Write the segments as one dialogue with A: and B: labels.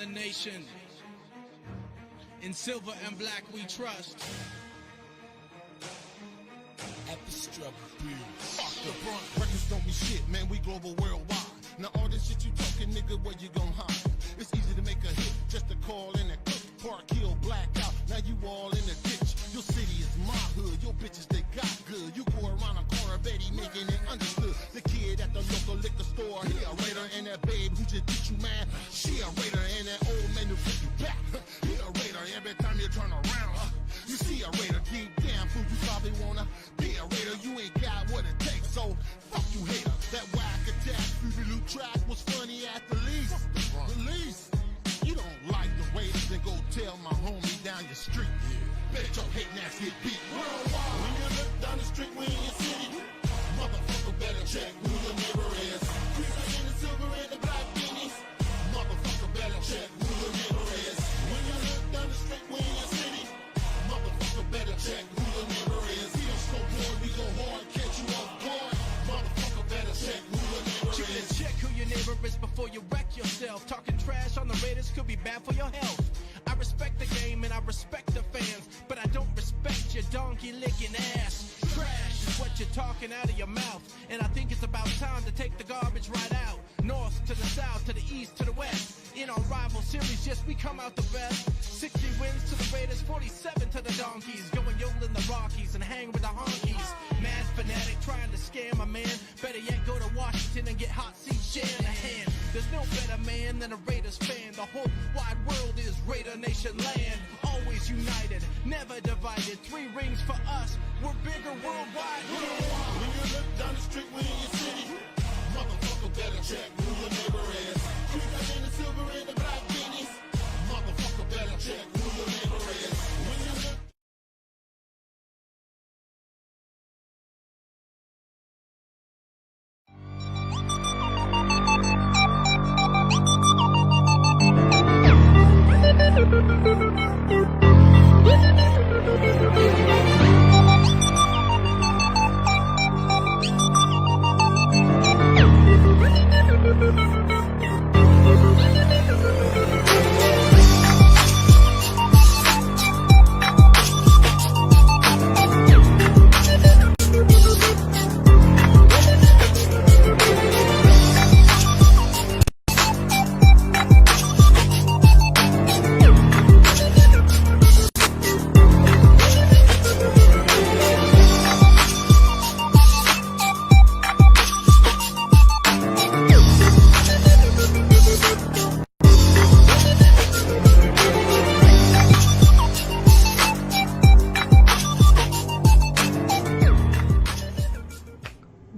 A: the nation. In silver and black we trust.
B: At the struggle, fuck the front. Records don't be shit, man, we global worldwide. Now all this shit you talking, nigga, where you gon' hide? It's easy to make a hit, just to call in a click. Park Hill, black out, now you all in the ditch. Your city is my hood, your bitches, they got good. You go around a corner, Betty, making it understood. The kid at the local liquor store, he a raider, and that babe who just did you, man, she a raider, and that old man who put you back, he a raider. Every time you turn around, you see a raider. Deep down, fool, you probably wanna be a raider. You ain't got what it takes, so fuck you, hater. That whack attack, Boogaloo track was funny at the least. Release. You don't like the Raiders, then go tell my homie down your street. Bet your hating ass get beat worldwide. When you look down the street, we in your city. Motherfucker better check who your neighbor is. Creepers in the silver and the black beanies. Motherfucker better check who your neighbor is. When you look down the street, we in your city. Motherfucker better check who your neighbor is. He don't smoke boy, we go hard, catch you off guard. Motherfucker better check who your neighbor is.
A: Check who your neighbor is before you wreck yourself. Talking trash on the Raiders could be bad for your health. I respect the game and I respect the fans, but I don't respect your donkey licking ass. Trash is what you're talking out of your mouth, and I think it's about time to take the garbage right out. North to the south, to the east, to the west. In our rival series, yes, we come out the best. 60 wins to the Raiders, 47 to the Donkeys. Going yodel in the Rockies and hang with the honkies. Mad fanatic trying to scam a man. Better yet, go to Washington and get hot seats Shanahan. There's no better man than a Raiders fan. The whole wide world is Raider Nation land. Always united, never divided. 3 rings for us, we're bigger worldwide.
B: When you look down the street, we in your city. Motherfucker better check who your neighbor is. Creepers in the silver and the black beanies. Motherfucker better check who your neighbor is. When you look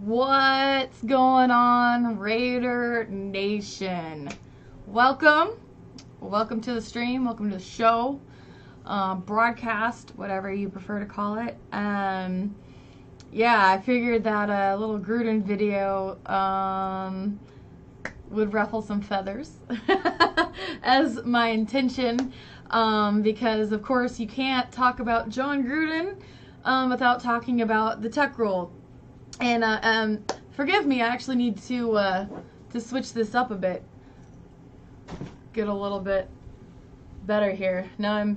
C: What's going on, Raider Nation? Welcome to the stream, welcome to the show, broadcast, whatever you prefer to call it. Yeah, I figured that a little Gruden video would ruffle some feathers as my intention, because of course you can't talk about John Gruden without talking about the tech rule. And forgive me, I actually need to switch this up a bit. Get a little bit better here. Now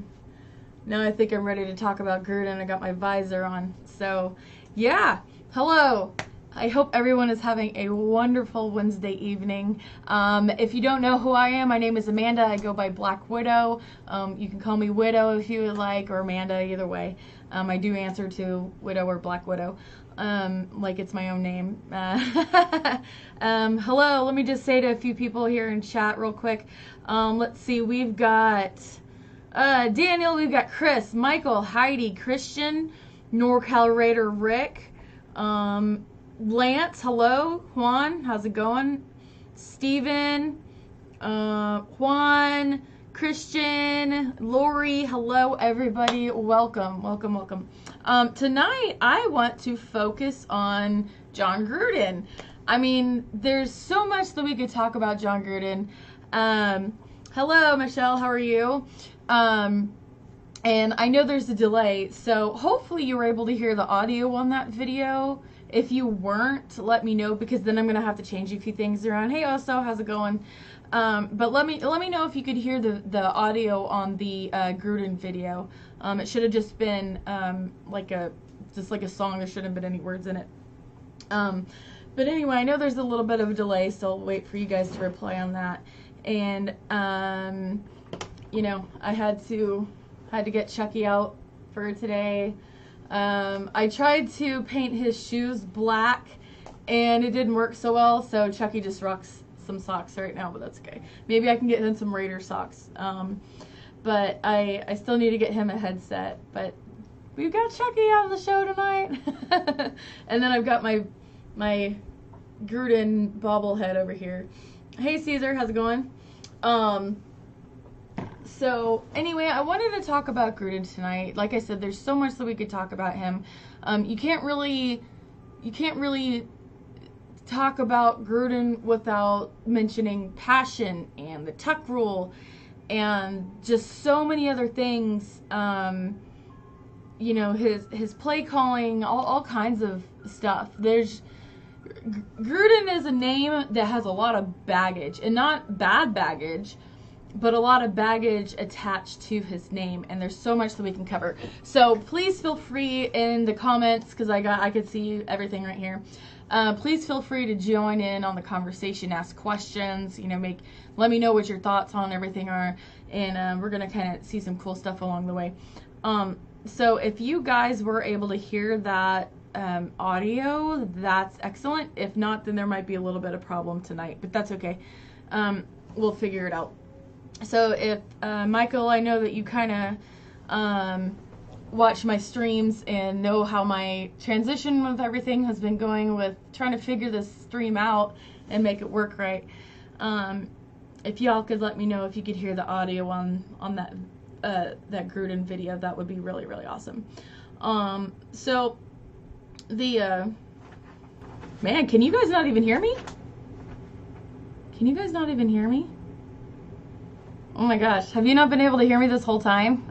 C: I think I'm ready to talk about Gruden. I got my visor on. So, yeah. Hello. I hope everyone is having a wonderful Wednesday evening. If you don't know who I am, my name is Amanda. I go by Black Widow. You can call me Widow if you would like, or Amanda, either way. I do answer to Widow or Black Widow. Like it's my own name. Hello, let me just say to a few people here in chat real quick. Let's see, we've got Daniel, we've got Chris, Michael, Heidi, Christian, NorCal Raider Rick, Lance, hello, Juan, how's it going? Steven, Juan, Christian, Lori, hello everybody, welcome. Tonight I want to focus on John Gruden. I mean, there's so much that we could talk about John Gruden. Hello Michelle, how are you? And I know there's a delay, so hopefully you were able to hear the audio on that video. If you weren't, let me know, because then I'm gonna have to change a few things around. Hey, Oso, how's it going? But let me know if you could hear the audio on the Gruden video. It should have just been like a song. There shouldn't have been any words in it. But anyway, I know there's a little bit of a delay, so I'll wait for you guys to reply on that. And you know, I had to get Chucky out for today. I tried to paint his shoes black, and it didn't work so well. So Chucky just rocks some socks right now, but that's okay. Maybe I can get him some Raider socks. But I still need to get him a headset. But we've got Chucky on the show tonight. And then I've got my Gruden bobblehead over here. Hey Caesar, how's it going? So anyway, I wanted to talk about Gruden tonight. Like I said, there's so much that we could talk about him. You can't really talk about Gruden without mentioning passion and the tuck rule and just so many other things. You know, his play calling, all kinds of stuff. Gruden is a name that has a lot of baggage, and not bad baggage, but a lot of baggage attached to his name, and there's so much that we can cover. So please feel free in the comments, because I could see everything right here. Please feel free to join in on the conversation, ask questions, you know, let me know what your thoughts on everything are, and we're gonna kind of see some cool stuff along the way. So if you guys were able to hear that audio, that's excellent. If not, then there might be a little bit of problem tonight, but that's okay. We'll figure it out. So if Michael, I know that you kind of watch my streams and know how my transition with everything has been going with trying to figure this stream out and make it work right. If y'all could let me know if you could hear the audio on that Gruden video, that would be really, really awesome. So man, can you guys not even hear me? Can you guys not even hear me? Oh my gosh, have you not been able to hear me this whole time?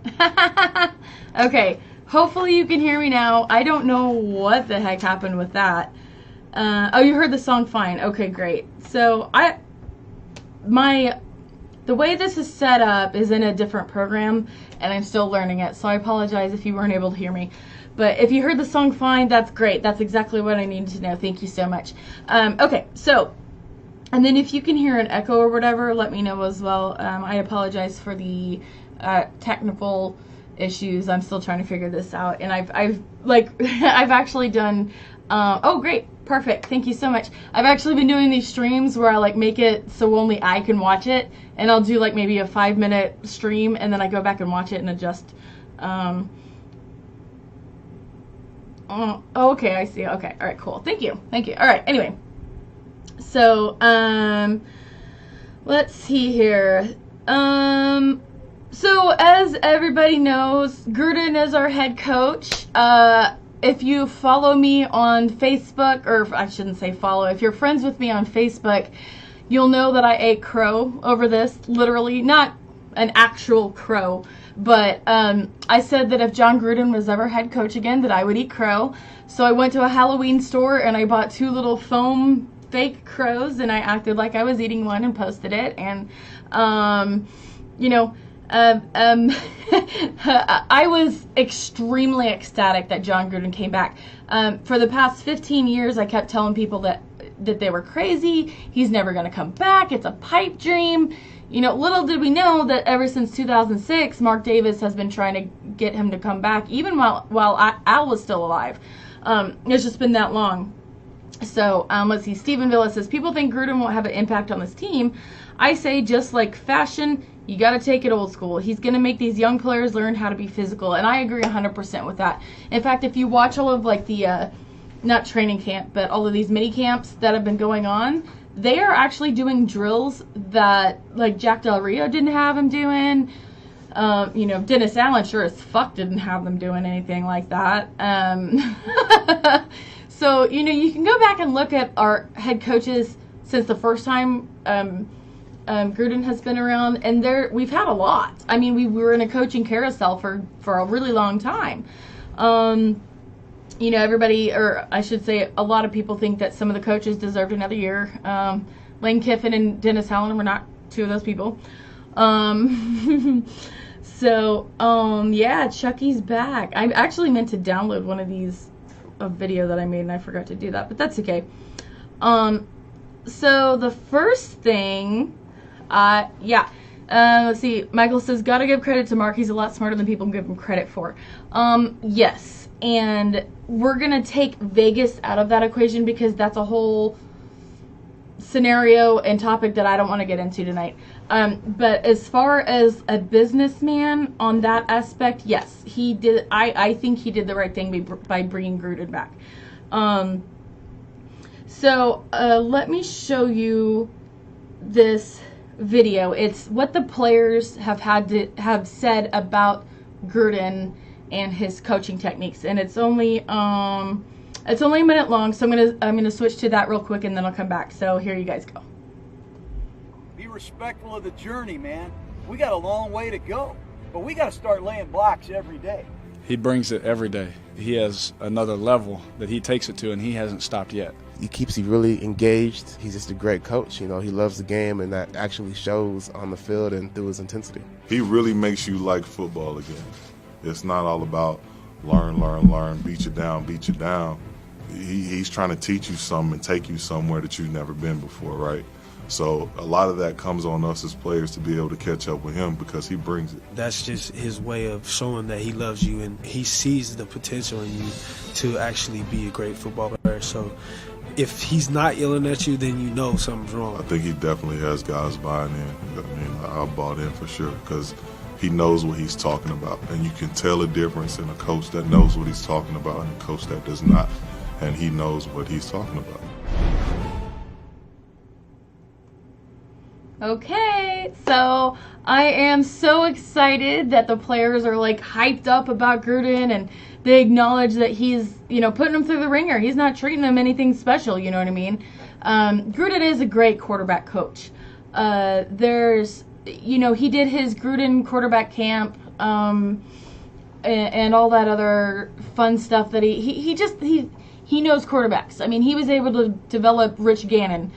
C: Okay, hopefully you can hear me now. I don't know what the heck happened with that. Oh, you heard the song fine. Okay, great. So the way this is set up is in a different program, and I'm still learning it, so I apologize if you weren't able to hear me. But if you heard the song fine, that's great. That's exactly what I needed to know. Thank you so much. Okay, so, and then if you can hear an echo or whatever, let me know as well. I apologize for the technical issues. I'm still trying to figure this out, and I've actually done. Oh, great. Perfect. Thank you so much. I've actually been doing these streams where I make it so only I can watch it, and I'll do maybe a 5-minute stream, and then I go back and watch it and adjust. Oh, okay, I see. Okay. All right, cool. Thank you. Thank you. All right. Anyway. So, let's see here. So as everybody knows, Gruden is our head coach. If you follow me on Facebook, or I shouldn't say follow, if you're friends with me on Facebook, you'll know that I ate crow over this, literally, not an actual crow, but I said that if John Gruden was ever head coach again, that I would eat crow. So I went to a Halloween store and I bought 2 little foam fake crows, and I acted like I was eating one and posted it, and you know, I was extremely ecstatic that John Gruden came back. For the past 15 years, I kept telling people that they were crazy. He's never going to come back. It's a pipe dream. You know, little did we know that ever since 2006, Mark Davis has been trying to get him to come back, even while Al was still alive. It's just been that long. So, let's see. Stephen Villa says, people think Gruden won't have an impact on this team. I say, just like fashion, you got to take it old school. He's going to make these young players learn how to be physical, and I agree 100% with that. In fact, if you watch all of the, not training camp, but all of these mini camps that have been going on, they are actually doing drills that, Jack Del Rio didn't have him doing. You know, Dennis Allen sure as fuck didn't have them doing anything like that. So, you know, you can go back and look at our head coaches since the first time Gruden has been around, and we've had a lot. I mean, we were in a coaching carousel for a really long time. you know, everybody, or I should say a lot of people think that some of the coaches deserved another year. Lane Kiffin and Dennis Allen were not two of those people. So, yeah, Chucky's back. I actually meant to download one of these, a video that I made, and I forgot to do that, but that's okay. So the first thing, let's see, Michael says, gotta give credit to Mark, he's a lot smarter than people give him credit for. Yes, and we're gonna take Vegas out of that equation because that's a whole scenario and topic that I don't want to get into tonight. But as far as a businessman on that aspect, yes, he did. I think he did the right thing by bringing Gruden back. So let me show you this video. It's what the players have said about Gruden and his coaching techniques, and it's only a minute long, so I'm gonna switch to that real quick, and then I'll come back. So here you guys go.
D: Be respectful of the journey, man. We got a long way to go, but we got to start laying blocks every day.
E: He brings it every day. He has another level that he takes it to, and he hasn't stopped yet.
F: He keeps you really engaged. He's just a great coach. You know, he loves the game, and that actually shows on the field and through his intensity.
G: He really makes you like football again. It's not all about learn, beat you down. He's trying to teach you something and take you somewhere that you've never been before, right? So a lot of that comes on us as players to be able to catch up with him because he brings it.
H: That's just his way of showing that he loves you and he sees the potential in you to actually be a great football player. So if he's not yelling at you, then you know something's wrong.
G: I think he definitely has guys buying in. I mean, I bought in for sure because he knows what he's talking about. And you can tell a difference in a coach that knows what he's talking about and a coach that does not. And he knows what he's talking about.
C: Okay, so I am so excited that the players are like hyped up about Gruden and they acknowledge that he's, you know, putting them through the ringer. He's not treating them anything special, you know what I mean? Gruden is a great quarterback coach. There's, you know, he did his Gruden quarterback camp and all that other fun stuff that he knows quarterbacks. I mean, he was able to develop Rich Gannon,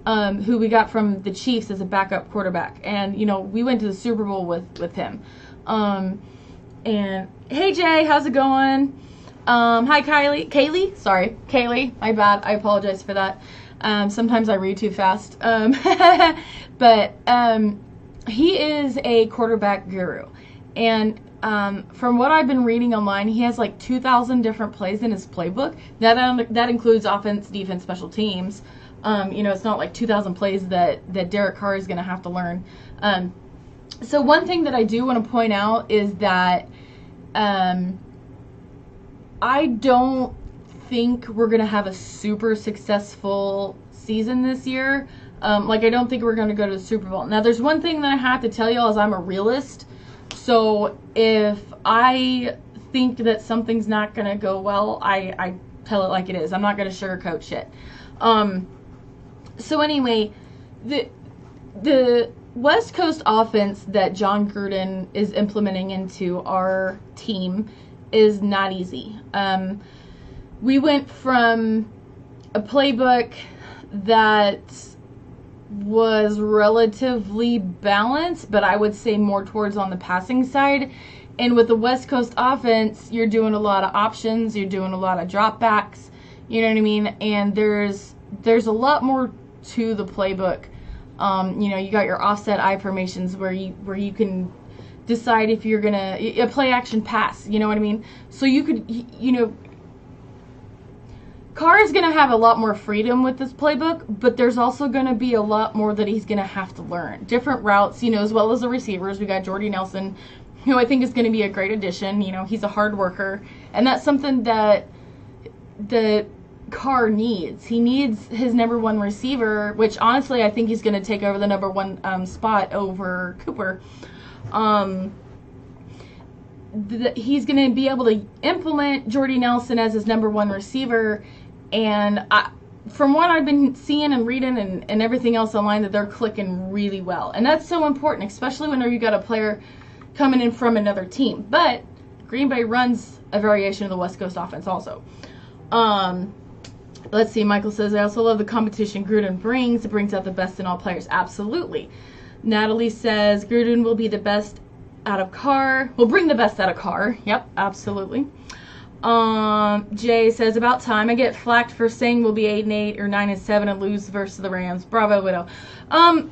C: who we got from the Chiefs as a backup quarterback. And, you know, we went to the Super Bowl with him. And, hey, Jay, how's it going? Hi, Kaylee, my bad. I apologize for that. Sometimes I read too fast. But he is a quarterback guru. And from what I've been reading online, he has like 2,000 different plays in his playbook. That includes offense, defense, special teams. You know, it's not like 2,000 plays that Derek Carr is going to have to learn. So one thing that I do want to point out is that I don't think we're going to have a super successful season this year. Like, I don't think we're going to go to the Super Bowl. Now, there's one thing that I have to tell y'all is I'm a realist. So if I think that something's not going to go well, I tell it like it is. I'm not going to sugarcoat shit. So anyway, the West Coast offense that John Gruden is implementing into our team is not easy. We went from a playbook that was relatively balanced, but I would say more towards on the passing side. And with the West Coast offense, you're doing a lot of options, you're doing a lot of dropbacks, you know what I mean? And there's a lot more to the playbook. You know, you got your offset I formations where you can decide if you're gonna a play action pass, you know what I mean? So you could, you know, Carr is gonna have a lot more freedom with this playbook, but there's also gonna be a lot more that he's gonna have to learn. Different routes, you know, as well as the receivers. We got Jordy Nelson, who I think is gonna be a great addition. You know, he's a hard worker, and that's something that Carr needs. He needs his number one receiver, which honestly I think he's going to take over the number one spot over Cooper. He's going to be able to implement Jordy Nelson as his number one receiver, and from what I've been seeing and reading and everything else online, that they're clicking really well. And that's so important, especially when you got a player coming in from another team. But Green Bay runs a variation of the West Coast offense also. Let's see, Michael says, I also love the competition Gruden brings. It brings out the best in all players. Absolutely. Natalie says, Gruden will be the best out of Carr. Will bring the best out of Carr. Yep, absolutely. Jay says, about time. I get flacked for saying we'll be 8-8 or 9-7 and lose versus the Rams. Bravo, Widow.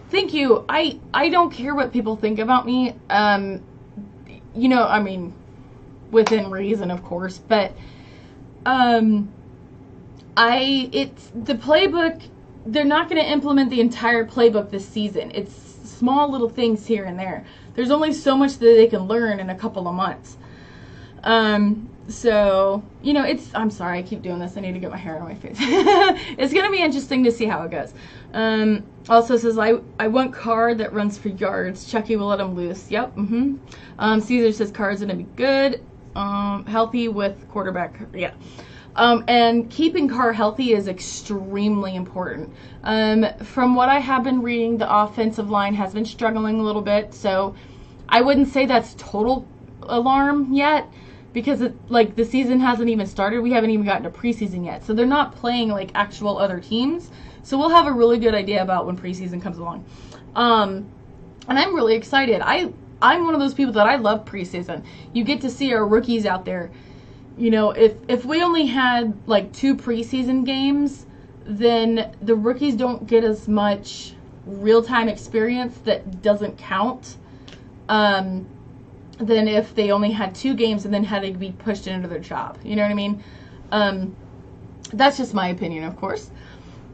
C: Thank you. I don't care what people think about me. You know, I mean, within reason, of course, but it's the playbook. They're not going to implement the entire playbook this season. It's small little things here and there. There's only so much that they can learn in a couple of months. So, you know, I'm sorry, I keep doing this. I need to get my hair out of my face. It's going to be interesting to see how it goes. Also says, I want Carr that runs for yards. Chucky will let him loose. Yep. Caesar says Carr's going to be good. Healthy with quarterback. Yeah. And keeping Carr healthy is extremely important. From what I have been reading, the offensive line has been struggling a little bit. So I wouldn't say that's total alarm yet, because the season hasn't even started. We haven't even gotten to preseason yet. So they're not playing like actual other teams. So we'll have a really good idea about when preseason comes along. And I'm really excited. I'm one of those people that I love preseason. You get to see our rookies out there. You know, if we only had like 2 preseason games, then the rookies don't get as much real-time experience that doesn't count. Than if they only had 2 games and then had to be pushed into their job. You know what I mean? That's just my opinion, of course.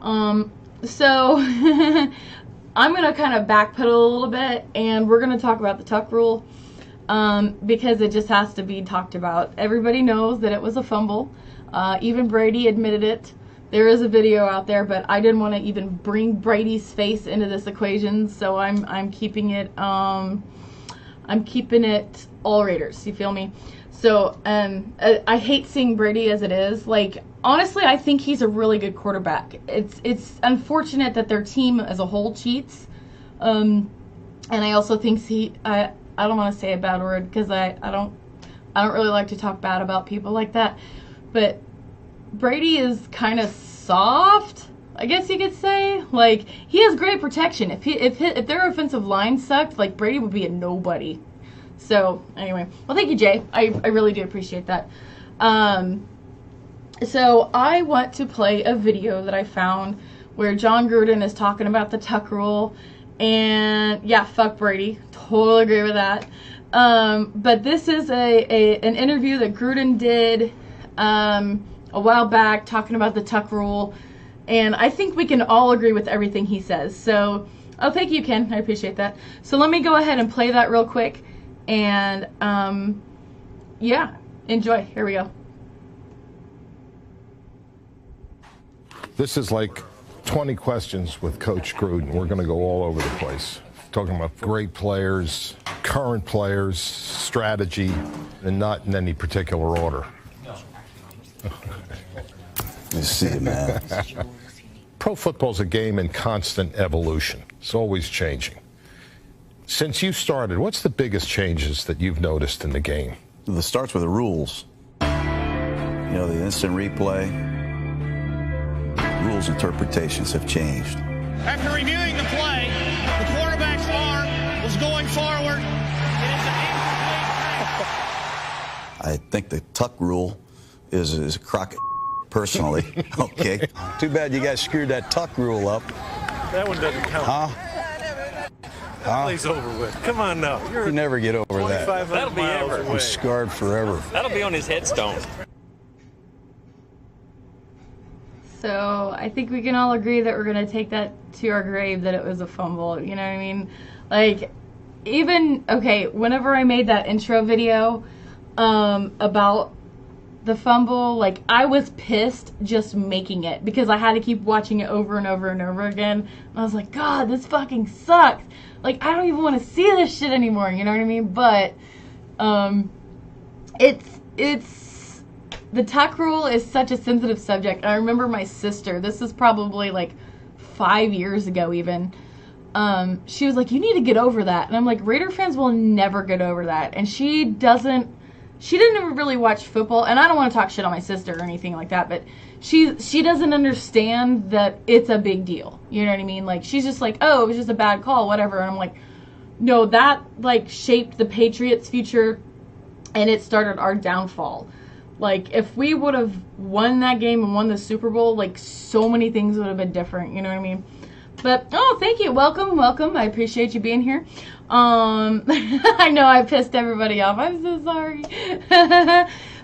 C: So I'm going to kind of backpedal a little bit, and we're going to talk about the tuck rule, because it just has to be talked about. Everybody knows that it was a fumble. Even Brady admitted it. There is a video out there, but I didn't want to even bring Brady's face into this equation, so I'm keeping it all Raiders. You feel me? So I hate seeing Brady as it is. Like, honestly, I think he's a really good quarterback. It's unfortunate that their team as a whole cheats. And I also think I don't want to say a bad word because I don't really like to talk bad about people like that. But Brady is kind of soft, I guess you could say. Like, he has great protection. If their offensive line sucked, like, Brady would be a nobody. So, anyway. Well, thank you, Jay. I really do appreciate that. So, I want to play a video that I found where John Gruden is talking about the tuck rule. And, yeah, fuck Brady. Totally agree with that. But this is an interview that Gruden did a while back talking about the tuck rule. And I think we can all agree with everything he says. So, oh, thank you, Ken. I appreciate that. So let me go ahead and play that real quick. And, yeah, enjoy. Here we go.
I: This is like 20 questions with Coach Gruden. We're going to go all over the place. Talking about great players, current players, strategy, and not in any particular order.
J: You see it, man.
I: Pro football's a game in constant evolution. It's always changing. Since you started, what's the biggest changes that you've noticed in the game?
J: It starts with the rules. You know, the instant replay. Rules interpretations have changed.
A: After reviewing the play, the quarterback's arm was going forward.
J: I think the tuck rule is a crock personally. Okay. Too bad you guys screwed that tuck rule up.
K: That one doesn't count. That play's over with. Come on now.
J: You never get over that.
K: That'll be ever.
J: I'm scarred forever.
K: That'll be on his headstone.
C: So I think we can all agree that we're going to take that to our grave, that it was a fumble. You know what I mean? Like, even, okay, whenever I made that intro video about the fumble, like, I was pissed just making it because I had to keep watching it over and over and over again. And I was like, God, this fucking sucks. Like, I don't even want to see this shit anymore, you know what I mean? But it's the tuck rule is such a sensitive subject. I remember my sister, this is probably like 5 years ago even, she was like, you need to get over that. And I'm like, Raider fans will never get over that. And she she didn't really watch football, and I don't want to talk shit on my sister or anything like that, but she doesn't understand that it's a big deal. You know what I mean? Like, she's just like, oh, it was just a bad call, whatever. And I'm like, no, that, like, shaped the Patriots' future, and it started our downfall. Like, if we would have won that game and won the Super Bowl, like, so many things would have been different. You know what I mean? But, oh, thank you. Welcome. I appreciate you being here. I know I pissed everybody off. I'm so sorry.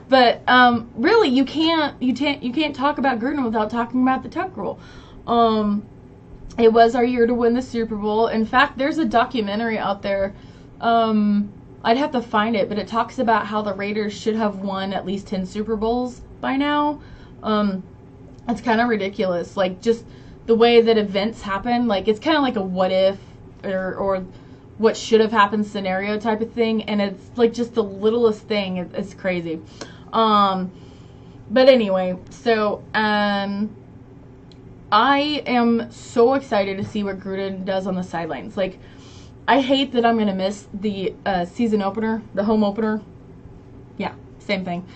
C: But, really, you can't talk about Gruden without talking about the Tuck Rule. It was our year to win the Super Bowl. In fact, there's a documentary out there. I'd have to find it, but it talks about how the Raiders should have won at least 10 Super Bowls by now. It's kind of ridiculous. Like, just the way that events happen. Like, it's kind of like a what if or what should have happened scenario type of thing. And it's like just the littlest thing. It's crazy. But anyway, so I am so excited to see what Gruden does on the sidelines. Like, I hate that I'm going to miss the season opener, the home opener. Yeah, same thing.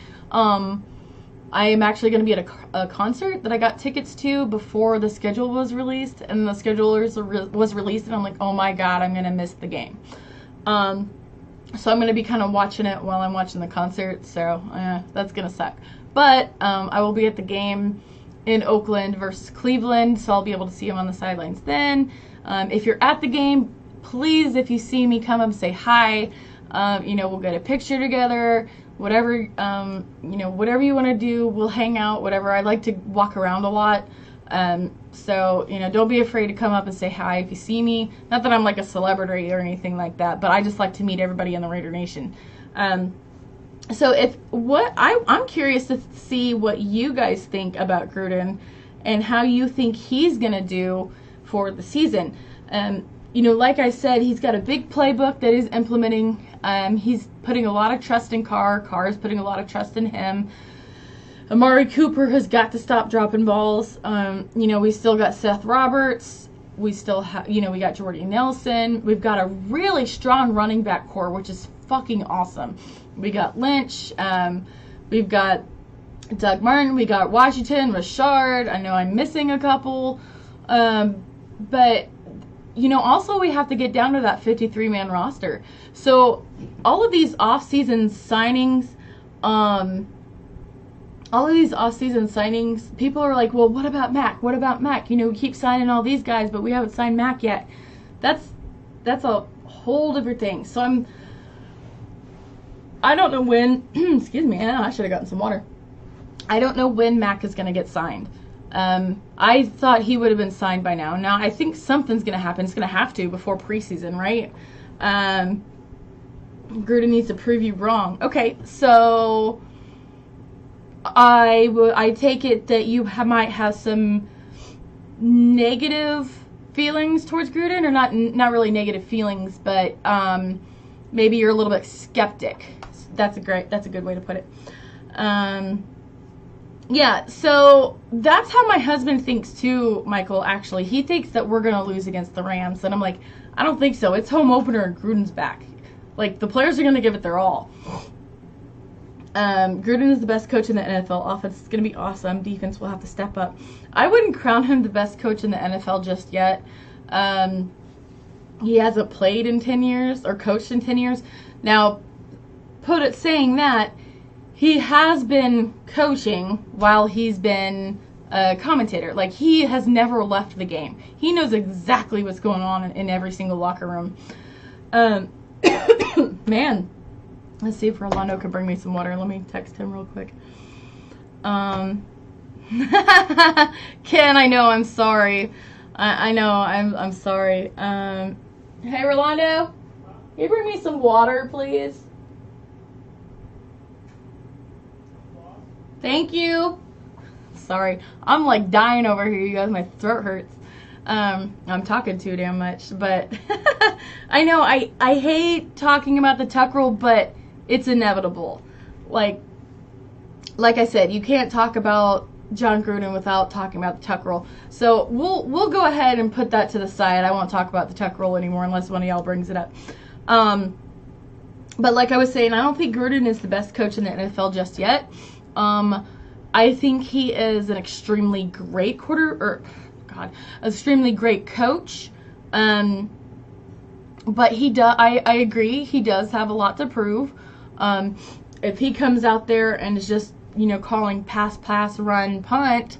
C: I am actually going to be at a concert that I got tickets to before the schedule was released, and the schedulers was released, and I'm like, oh my god, I'm going to miss the game. So I'm going to be kind of watching it while I'm watching the concert, so that's going to suck. But I will be at the game in Oakland versus Cleveland, so I'll be able to see him on the sidelines then. If you're at the game, please, if you see me, come up and say hi. We'll get a picture together. Whatever, whatever you want to do, we'll hang out, whatever. I like to walk around a lot. So, don't be afraid to come up and say hi if you see me. Not that I'm like a celebrity or anything like that, but I just like to meet everybody in the Raider Nation. So I'm curious to see what you guys think about Gruden and how you think he's going to do for the season. Like I said, he's got a big playbook that he's implementing. He's putting a lot of trust in Carr. Carr is putting a lot of trust in him. Amari Cooper has got to stop dropping balls. We still got Seth Roberts. We still have, we got Jordy Nelson. We've got a really strong running back core, which is fucking awesome. We got Lynch. We've got Doug Martin. We got Washington, Richard. I know I'm missing a couple. But also we have to get down to that 53-man roster. So all of these off-season signings, people are like, well, what about Mac? What about Mac? We keep signing all these guys, but we haven't signed Mac yet. That's a whole different thing. So I don't know when, excuse me, I should have gotten some water. I don't know when Mac is going to get signed. I thought he would have been signed by now. Now, I think something's going to happen. It's going to have to before preseason, right? Gruden needs to prove you wrong. Okay, so I take it that you might have some negative feelings towards Gruden, or not really negative feelings, but maybe you're a little bit skeptic. That's a good way to put it. Yeah, so that's how my husband thinks too, Michael, actually. He thinks that we're going to lose against the Rams, and I'm like, I don't think so. It's home opener and Gruden's back. Like, the players are going to give it their all. Gruden is the best coach in the NFL. Offense is going to be awesome. Defense will have to step up. I wouldn't crown him the best coach in the NFL just yet. He hasn't played in 10 years or coached in 10 years. Now, saying that, he has been coaching while he's been a commentator. Like, he has never left the game. He knows exactly what's going on in every single locker room. Man, let's see if Rolando can bring me some water. Let me text him real quick. Ken, I know, I'm sorry. I know, I'm sorry. Hey, Rolando, can you bring me some water, please? Thank you. Sorry. I'm like dying over here, you guys. My throat hurts. I'm talking too damn much, but I know I hate talking about the Tuck Rule, but it's inevitable. Like I said, you can't talk about John Gruden without talking about the Tuck Rule. So we'll go ahead and put that to the side. I won't talk about the Tuck Rule anymore unless one of y'all brings it up. But like I was saying, I don't think Gruden is the best coach in the NFL just yet. I think he is an extremely great extremely great coach. But I agree, he does have a lot to prove. If he comes out there and is just, calling pass, run, punt,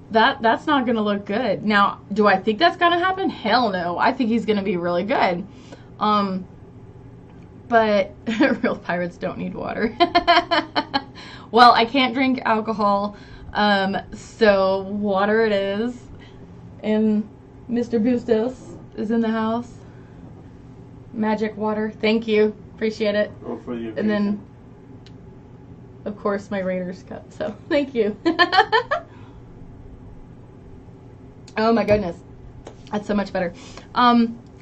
C: that's not going to look good. Now, do I think that's going to happen? Hell no. I think he's going to be really good. But real pirates don't need water. Well, I can't drink alcohol, so water it is. And Mr. Bustos is in the house. Magic water. Thank you. Appreciate it. And then, of course, my Raiders cup. So, thank you. Oh my goodness. That's so much better.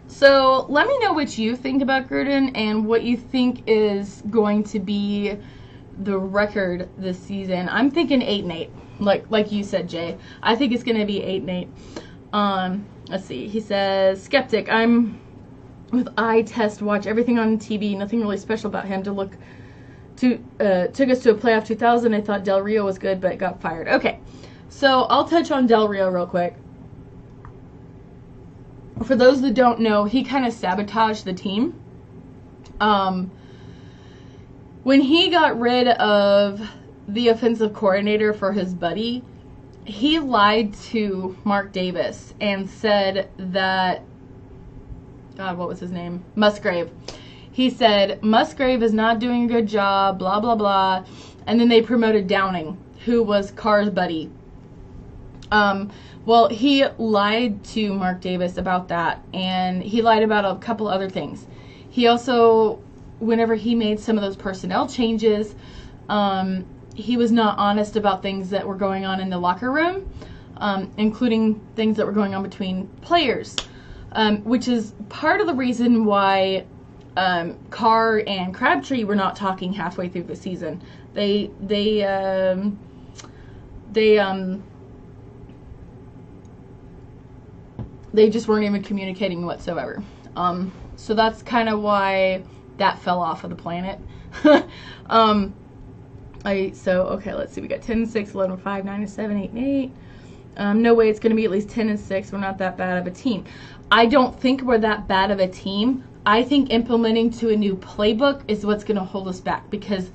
C: So, let me know what you think about Gruden and what you think is going to be the record this season. I'm thinking 8-8. Like you said, Jay. I think it's going to be 8-8. Let's see. He says, skeptic. I'm with eye test, watch everything on TV. Nothing really special about him took us to a playoff 2000. I thought Del Rio was good, but got fired. Okay. So, I'll touch on Del Rio real quick. For those that don't know, he kind of sabotaged the team. When he got rid of the offensive coordinator for his buddy, he lied to Mark Davis and said that, God, what was his name? Musgrave. He said, Musgrave is not doing a good job, blah, blah, blah. And then they promoted Downing, who was Carr's buddy. Well, he lied to Mark Davis about that, and he lied about a couple other things. He also, whenever he made some of those personnel changes, he was not honest about things that were going on in the locker room, including things that were going on between players, which is part of the reason why Carr and Crabtree were not talking halfway through the season. They just weren't even communicating whatsoever. So that's kind of why that fell off of the planet. Okay, let's see. We got 10-6, 11-5, 9-7, 8-8. No way it's going to be at least 10-6. We're not that bad of a team. I don't think we're that bad of a team. I think implementing to a new playbook is what's going to hold us back, because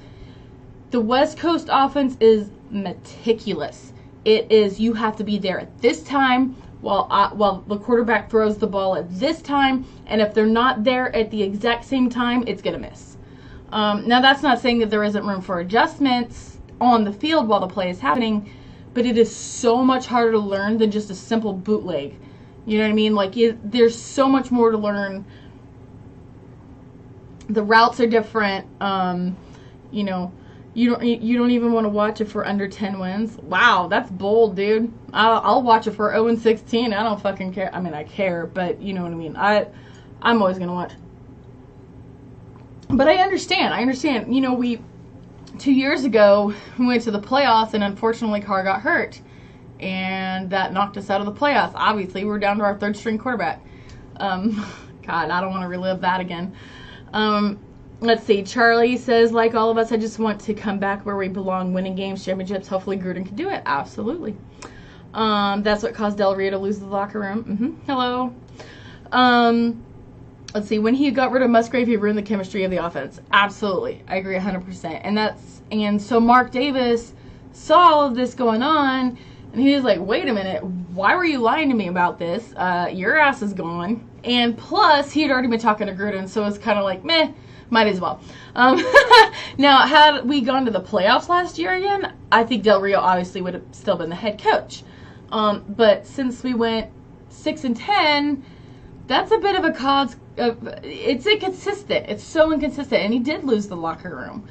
C: the West Coast offense is meticulous. It is, you have to be there at this time while the quarterback throws the ball at this time, and if they're not there at the exact same time, it's going to miss. Now, that's not saying that there isn't room for adjustments on the field while the play is happening, but it is so much harder to learn than just a simple bootleg. You know what I mean? Like, there's so much more to learn. The routes are different. You don't even want to watch it for under 10 wins. Wow, that's bold, dude. I'll watch it for 0-16. I don't fucking care. I mean, I care, but you know what I mean. I'm always gonna watch. But I understand. 2 years ago, we went to the playoffs, and unfortunately, Carr got hurt. And that knocked us out of the playoffs. Obviously, we're down to our third string quarterback. God, I don't want to relive that again. Let's see. Charlie says, like all of us, I just want to come back where we belong, winning games, championships. Hopefully, Gruden can do it. Absolutely. That's what caused Del Rio to lose the locker room. Hello. Let's see. When he got rid of Musgrave, he ruined the chemistry of the offense. Absolutely. I agree 100%. And so Mark Davis saw all of this going on, and he was like, wait a minute. Why were you lying to me about this? Your ass is gone. And plus, he had already been talking to Gruden, so it's kind of like, meh. Might as well. Now, had we gone to the playoffs last year again, I think Del Rio obviously would have still been the head coach. But since we went 6-10, that's a bit of a cause. It's inconsistent. It's so inconsistent. And he did lose the locker room.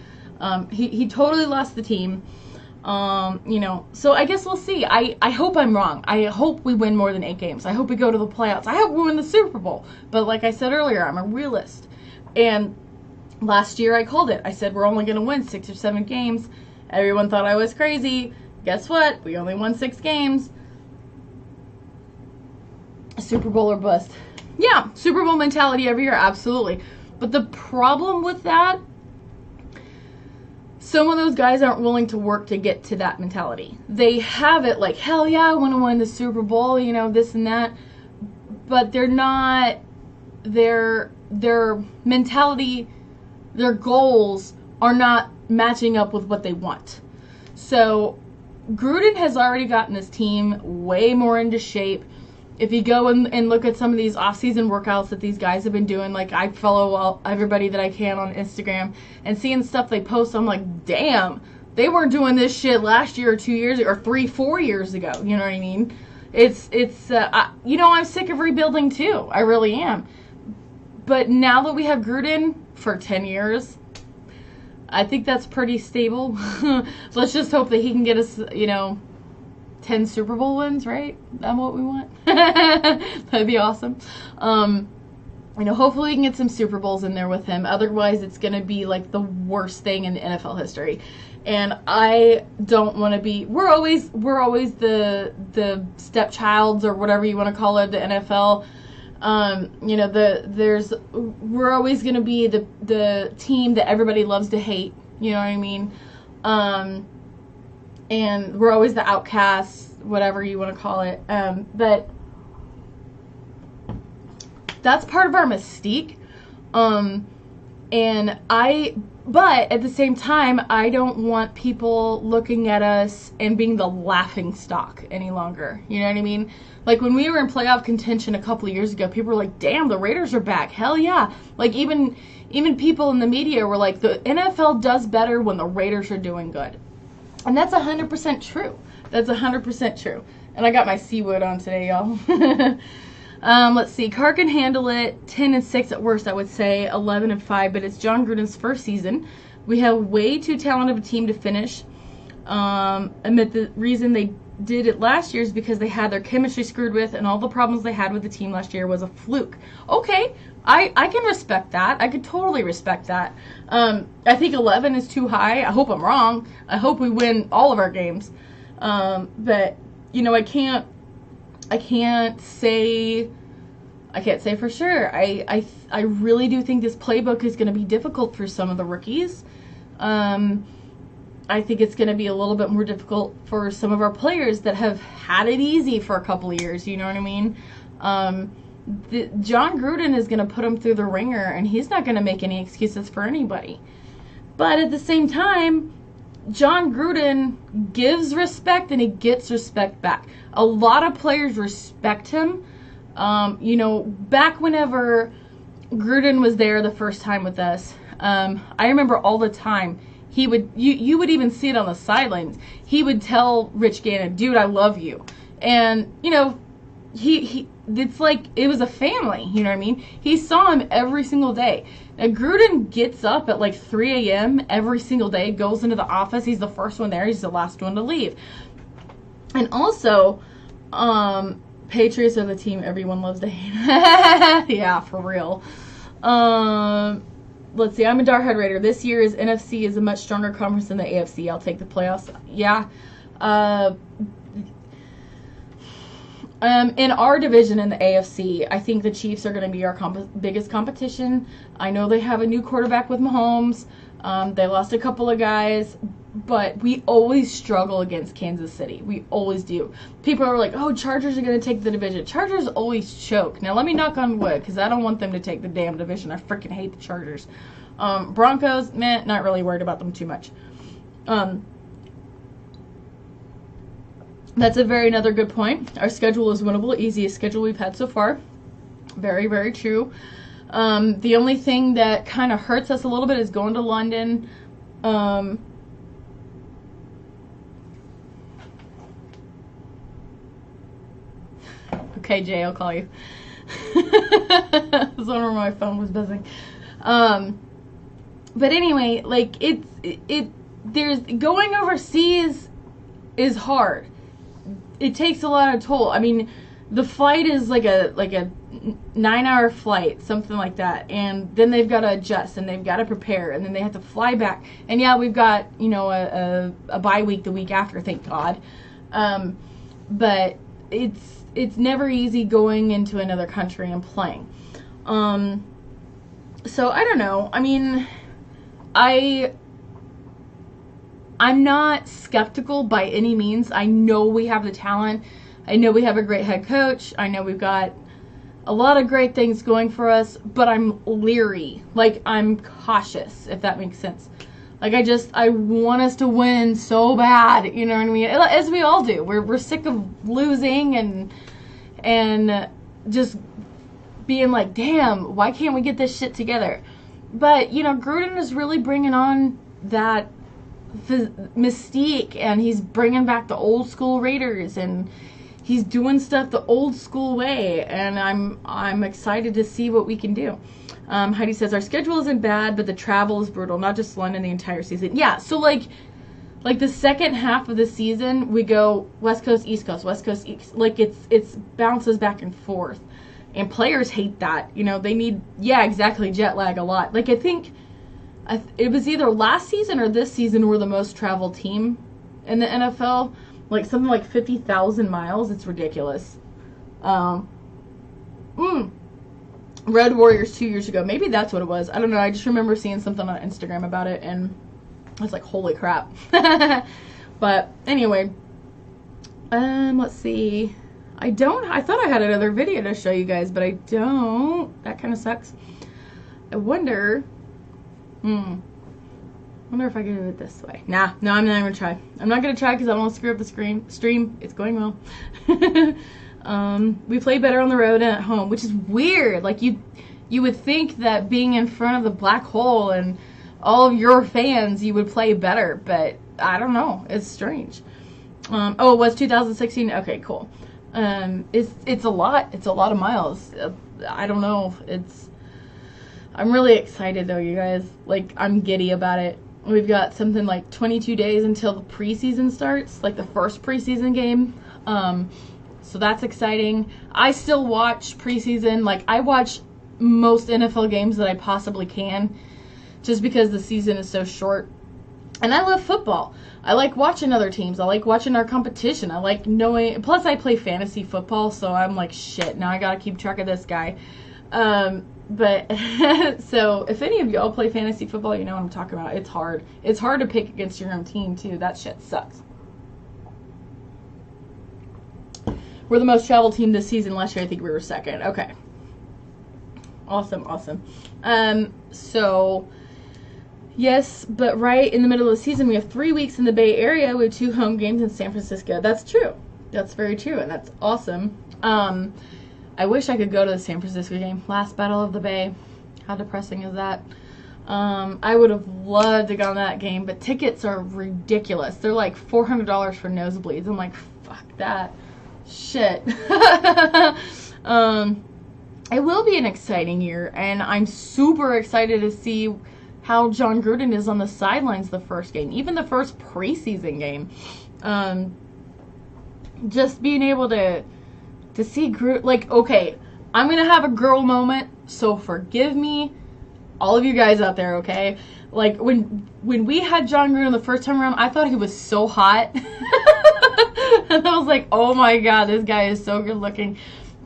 C: He totally lost the team. So I guess we'll see. I hope I'm wrong. I hope we win more than 8 games. I hope we go to the playoffs. I hope we win the Super Bowl. But like I said earlier, I'm a realist. And last year I called it. I said we're only going to win 6 or 7 games. Everyone thought I was crazy. Guess what? We only won 6 games. Super Bowl or bust. Yeah, Super Bowl mentality every year. Absolutely. But the problem with that, some of those guys aren't willing to work to get to that mentality. They have it like, hell yeah, I want to win the Super Bowl, you know, this and that. But they're not, their mentality, their goals are not matching up with what they want. So Gruden has already gotten his team way more into shape. If you go and look at some of these off-season workouts that these guys have been doing, like I follow everybody that I can on Instagram, and seeing stuff they post, I'm like, damn, they weren't doing this shit last year or 2 years or 3-4 years ago. You know what I mean? It's you know, I'm sick of rebuilding too. I really am. But now that we have Gruden for 10 years, I think that's pretty stable. Let's just hope that he can get us, you know, 10 Super Bowl wins, right? That's what we want. That'd be awesome. You know, hopefully we can get some Super Bowls in there with him. Otherwise, it's going to be like the worst thing in NFL history. And I don't want to be. We're always the stepchilds or whatever you want to call it, the NFL. You know, we're always going to be the team that everybody loves to hate. You know what I mean? And we're always the outcasts, whatever you want to call it. But that's part of our mystique. But at the same time, I don't want people looking at us and being the laughing stock any longer. You know what I mean? Like when we were in playoff contention a couple of years ago, people were like, damn, the Raiders are back. Hell yeah. Like even people in the media were like, the NFL does better when the Raiders are doing good. And that's 100% true. That's 100% true. And I got my C-word on today, y'all. Let's see. Carr can handle it. 10-6 at worst, I would say. 11-5, but it's John Gruden's first season. We have way too talented of a team to finish. Admit the reason they did it last year is because they had their chemistry screwed with, and all the problems they had with the team last year was a fluke. Okay, I can respect that. I could totally respect that. I think 11 is too high. I hope I'm wrong. I hope we win all of our games. But you know, I can't say for sure. I really do think this playbook is going to be difficult for some of the rookies. I think it's going to be a little bit more difficult for some of our players that have had it easy for a couple of years. You know what I mean? John Gruden is going to put them through the ringer, and he's not going to make any excuses for anybody. But at the same time, John Gruden gives respect and he gets respect back. A lot of players respect him. You know, back whenever Gruden was there the first time with us, I remember all the time he would, you would even see it on the sidelines. He would tell Rich Gannon, dude, I love you. And, you know, it's like it was a family, you know what I mean? He saw him every single day. Now, Gruden gets up at like 3 a.m. every single day, goes into the office. He's the first one there. He's the last one to leave. And also, Patriots are the team everyone loves to hate. Yeah, for real. Let's see. I'm a diehard Raider. This year's NFC is a much stronger conference than the AFC. I'll take the playoffs. Yeah. In our division in the AFC, I think the Chiefs are going to be our biggest competition. I know they have a new quarterback with Mahomes. They lost a couple of guys, but we always struggle against Kansas City. We always do. People are like, oh, Chargers are going to take the division. Chargers always choke. Now, let me knock on wood, because I don't want them to take the damn division. I freaking hate the Chargers. Broncos, meh, not really worried about them too much. That's another good point. Our schedule is winnable, easiest schedule we've had so far. Very, very true. The only thing that kind of hurts us a little bit is going to London. Okay, Jay, I'll call you. I was wondering why my phone was buzzing. But anyway, like there's going overseas is hard. It takes a lot of toll. I mean, the flight is like a 9-hour flight, something like that, and then they've got to adjust and they've got to prepare, and then they have to fly back. And yeah, we've got, you know, a bye week the week after, thank God. But it's never easy going into another country and playing. So I don't know. I mean, I'm not skeptical by any means. I know we have the talent. I know we have a great head coach. I know we've got a lot of great things going for us, but I'm leery. Like, I'm cautious, if that makes sense. Like, I want us to win so bad, you know what I mean? As we all do. We're sick of losing and just being like, damn, why can't we get this shit together? But, you know, Gruden is really bringing on that mystique, and he's bringing back the old school Raiders, and he's doing stuff the old school way, and I'm excited to see what we can do. Heidi says, our schedule isn't bad, but the travel is brutal, not just London, the entire season. Yeah, so like the second half of the season, we go West Coast, East Coast, West Coast, East. Like, it's bounces back and forth. And players hate that. You know, they need, yeah, exactly, jet lag a lot. Like, I think it was either last season or this season we're the most traveled team in the NFL. Like, something like 50,000 miles. It's ridiculous. Red Warriors 2 years ago. Maybe that's what it was. I don't know. I just remember seeing something on Instagram about it, and I was like, holy crap. But anyway, let's see. I thought I had another video to show you guys, but I don't. That kind of sucks. I wonder if I can do it this way. Nah, no, I'm not even gonna try. I'm not gonna try because I don't want to screw up the stream. It's going well. We play better on the road and at home, which is weird. Like, you would think that being in front of the black hole and all of your fans, you would play better, but I don't know. It's strange. Oh, it was 2016. Okay, cool. It's a lot. It's a lot of miles. I don't know. I'm really excited though, you guys. Like, I'm giddy about it. We've got something like 22 days until the preseason starts, like the first preseason game. So that's exciting. I still watch preseason. Like, I watch most NFL games that I possibly can, just because the season is so short. And I love football. I like watching other teams. I like watching our competition. I like knowing. Plus, I play fantasy football, so I'm like, shit, now I gotta keep track of this guy. But so if any of y'all play fantasy football, you know what I'm talking about. It's hard. It's hard to pick against your own team too. That shit sucks. We're the most traveled team this season. Last year, I think we were second. Okay. Awesome. So yes, but right in the middle of the season, we have 3 weeks in the Bay Area with 2 home games in San Francisco. That's true. That's very true, and that's awesome. I wish I could go to the San Francisco game. Last Battle of the Bay. How depressing is that? I would have loved to go on that game, but tickets are ridiculous. They're like $400 for nosebleeds. I'm like, fuck that. Shit. It will be an exciting year, and I'm super excited to see how John Gruden is on the sidelines the first game, even the first preseason game. Just being able to see Gruden, like, okay, I'm going to have a girl moment, so forgive me, all of you guys out there, okay? Like, when we had John Gruden the first time around, I thought he was so hot. And I was like, oh my god, this guy is so good looking.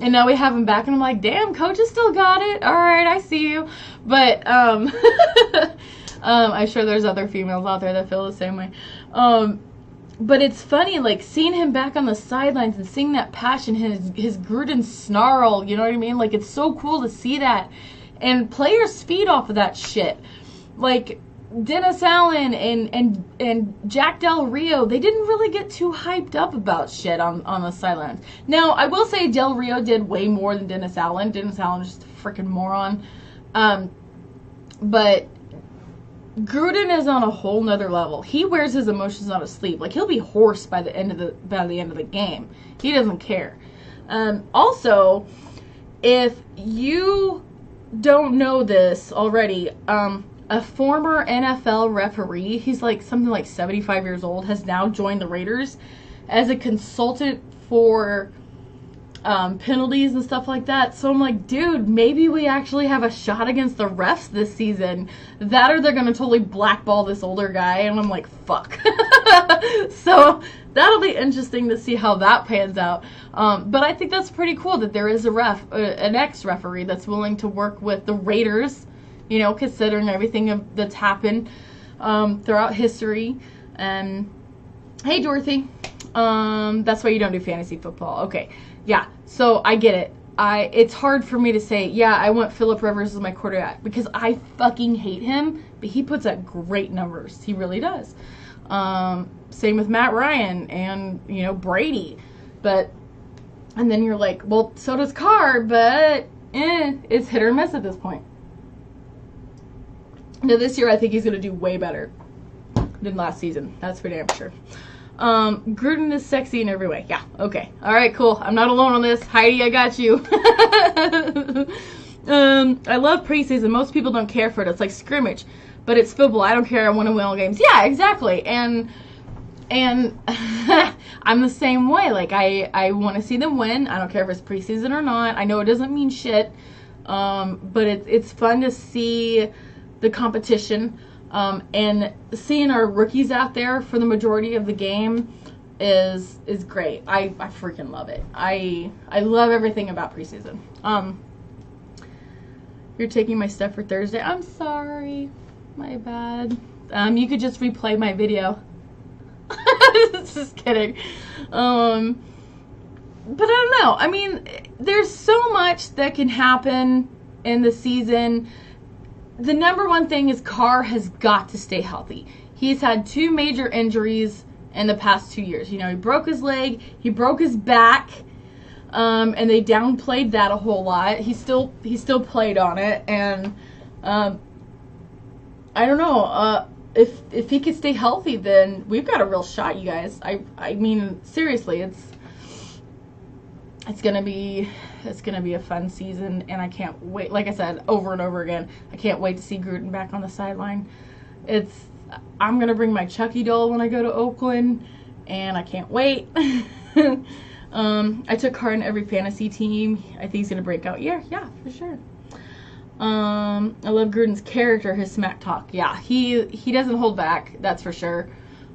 C: And now we have him back, and I'm like, damn, coach has still got it. All right, I see you. But I'm sure there's other females out there that feel the same way. But it's funny, like, seeing him back on the sidelines and seeing that passion, his Gruden snarl, you know what I mean? Like, it's so cool to see that. And players feed off of that shit. Like, Dennis Allen and Jack Del Rio, they didn't really get too hyped up about shit on the sidelines. Now, I will say Del Rio did way more than Dennis Allen. Dennis Allen is just a freaking moron. But Gruden is on a whole nother level. He wears his emotions on his sleeve. Like, he'll be hoarse by the end of the game. He doesn't care. Also, if you don't know this already, a former NFL referee, he's like something like 75 years old, has now joined the Raiders as a consultant for penalties and stuff like that. So I'm like, dude, maybe we actually have a shot against the refs this season. That or they're going to totally blackball this older guy. And I'm like, fuck. So that'll be interesting to see how that pans out. But I think that's pretty cool that there is an ex-referee that's willing to work with the Raiders, you know, considering everything that's happened throughout history. And hey, Dorothy, that's why you don't do fantasy football. Okay, yeah, so I get it. It's hard for me to say, yeah, I want Phillip Rivers as my quarterback because I fucking hate him, but he puts up great numbers. He really does. Same with Matt Ryan and, you know, Brady. And then you're like, well, so does Carr, but it's hit or miss at this point. Now this year I think he's going to do way better than last season. That's for damn sure. Gruden is sexy in every way. Yeah, okay. All right, cool. I'm not alone on this. Heidi, I got you. I love preseason. Most people don't care for it. It's like scrimmage, but it's football. I don't care. I want to win all games. Yeah, exactly. And I'm the same way. Like, I want to see them win. I don't care if it's preseason or not. I know it doesn't mean shit, but it's fun to see the competition. And seeing our rookies out there for the majority of the game is great. I freaking love it. I love everything about preseason. You're taking my stuff for Thursday. I'm sorry. My bad. You could just replay my video. Just kidding. But I don't know. I mean, there's so much that can happen in the season. The number one thing is Carr has got to stay healthy. He's had 2 major injuries in the past 2 years. You know, he broke his leg, he broke his back, and they downplayed that a whole lot. He still played on it, and I don't know. If he could stay healthy, then we've got a real shot, you guys. I mean, seriously, it's gonna be a fun season, and I can't wait. Like I said over and over again, I can't wait to see Gruden back on the sideline. I'm gonna bring my Chucky doll when I go to Oakland, and I can't wait. I took Carr in every fantasy team. I think he's gonna break out. Yeah, for sure. I love Gruden's character, his smack talk. Yeah, he doesn't hold back, that's for sure.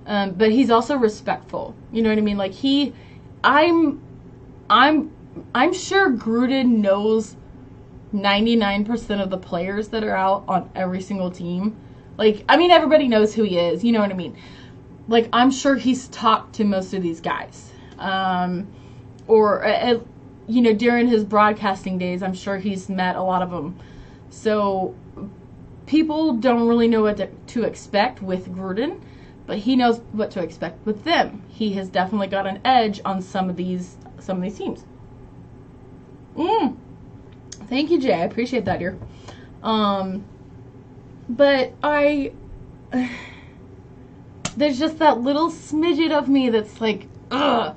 C: But he's also respectful. You know what I mean? Like I'm sure Gruden knows 99% of the players that are out on every single team. Like, I mean, everybody knows who he is. You know what I mean? Like, I'm sure he's talked to most of these guys. You know, during his broadcasting days, I'm sure he's met a lot of them. So people don't really know what to expect with Gruden, but he knows what to expect with them. He has definitely got an edge on some of these teams. Thank you, Jay. I appreciate that, dear. But there's just that little smidget of me that's like, ugh.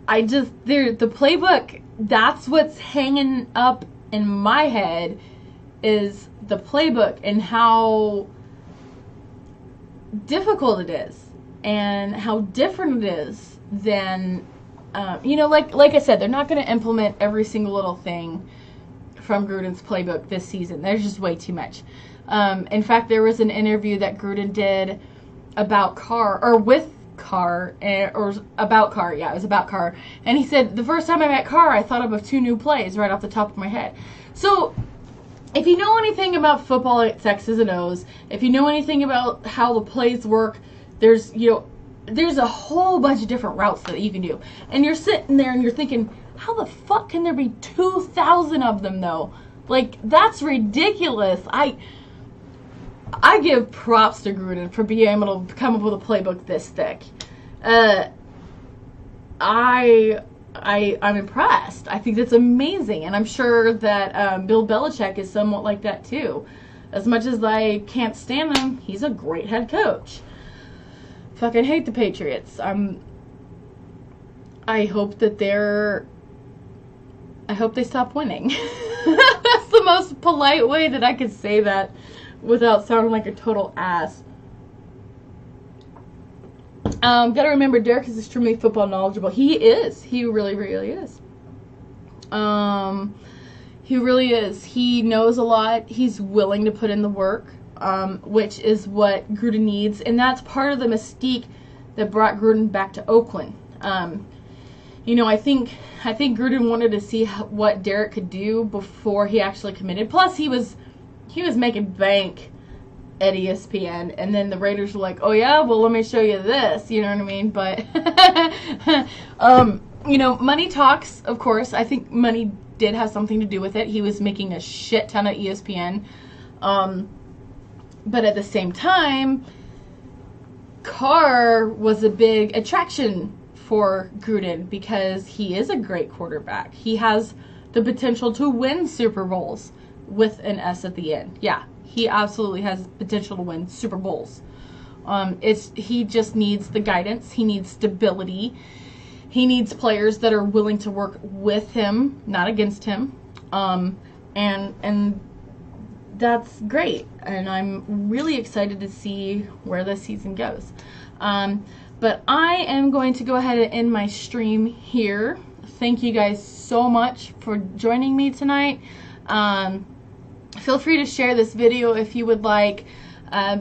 C: The playbook, that's what's hanging up in my head, is the playbook and how difficult it is and how different it is than, you know, like I said, they're not going to implement every single little thing from Gruden's playbook this season. There's just way too much. In fact, there was an interview that Gruden did about Carr, or with Carr, or about Carr. Yeah, it was about Carr. And he said, the first time I met Carr, I thought of 2 new plays right off the top of my head. So if you know anything about football, it's X's and O's. If you know anything about how the plays work, there's a whole bunch of different routes that you can do. And you're sitting there and you're thinking, how the fuck can there be 2,000 of them though? Like, that's ridiculous. I give props to Gruden for being able to come up with a playbook this thick. I'm impressed. I think that's amazing, and I'm sure that Bill Belichick is somewhat like that too. As much as I can't stand him, he's a great head coach. Fucking hate the Patriots. I hope they stop winning. That's the most polite way that I could say that without sounding like a total ass. Gotta remember, Derek is extremely football knowledgeable. He is. He really, really is. He really is. He knows a lot. He's willing to put in the work, which is what Gruden needs. And that's part of the mystique that brought Gruden back to Oakland. You know, I think Gruden wanted to see what Derek could do before he actually committed. Plus, he was he was making bank at ESPN, and then the Raiders were like, oh yeah, well, let me show you this, you know what I mean? But you know, money talks, of course. I think money did have something to do with it. He was making a shit ton at ESPN, but at the same time, Carr was a big attraction for Gruden because he is a great quarterback. He has the potential to win Super Bowls with an S at the end. Yeah, he absolutely has potential to win Super Bowls. He just needs the guidance. He needs stability. He needs players that are willing to work with him, not against him. And that's great. And I'm really excited to see where this season goes. But I am going to go ahead and end my stream here. Thank you guys so much for joining me tonight. Feel free to share this video if you would like.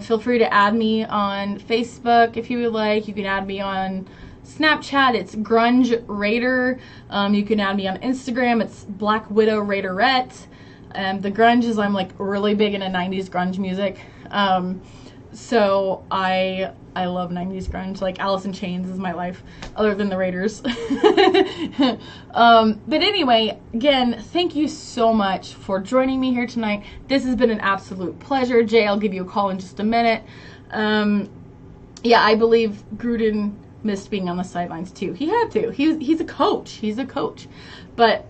C: Feel free to add me on Facebook if you would like. You can add me on Snapchat. It's Grunge Raider. You can add me on Instagram. It's Black Widow Raiderette. The grunge is, I'm like really big into 90s grunge music. So I love 90s grunge. Like Alice in Chains is my life, other than the Raiders. But anyway, again, thank you so much for joining me here tonight. This has been an absolute pleasure. Jay, I'll give you a call in just a minute. Yeah, I believe Gruden missed being on the sidelines too. He had to. He's a coach. He's a coach. But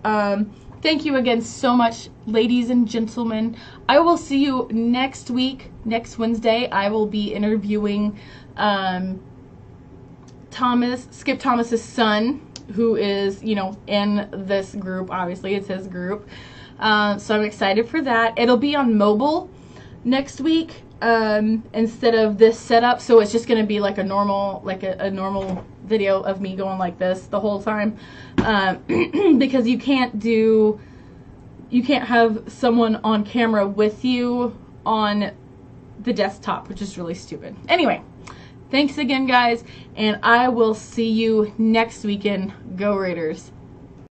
C: thank you again so much, ladies and gentlemen. I will see you next week. Next Wednesday, I will be interviewing Skip Thomas's son, who is, you know, in this group. Obviously, it's his group. So I'm excited for that. It'll be on mobile next week instead of this setup. So it's just going to be like a normal, a normal video of me going like this the whole time. Because you can't have someone on camera with you on the desktop, which is really stupid. Anyway, thanks again, guys, and I will see you next weekend. Go Raiders.